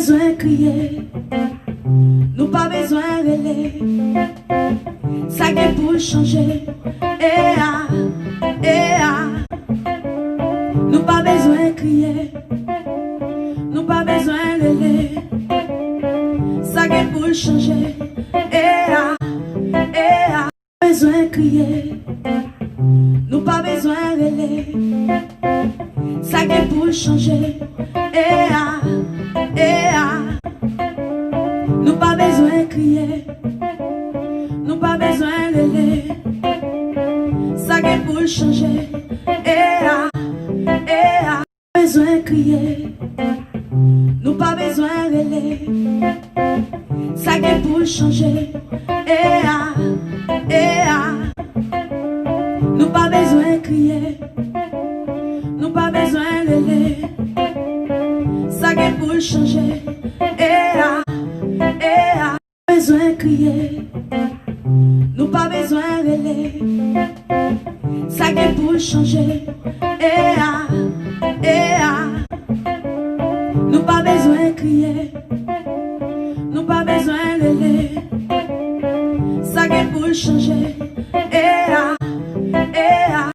besoin crier, nous pas besoin relais. Ça qui pour changer, nous pas besoin crier, nous pas besoin relais. Ça qui pour changer, besoin crier, nous pas besoin relais. Ça qui pour changer, nous pas besoin crier, nous pas besoin relais. Ça qui pour changer, besoin crier, nous pas besoin relais. Ça qui pour changer, nous pas besoin crier, nous pas besoin relais. Ça qui pour changer, besoin crier, nous pas besoin relais. Ça qui pour changer, nous pas besoin crier, nous pas besoin relais. Ça qui pour changer.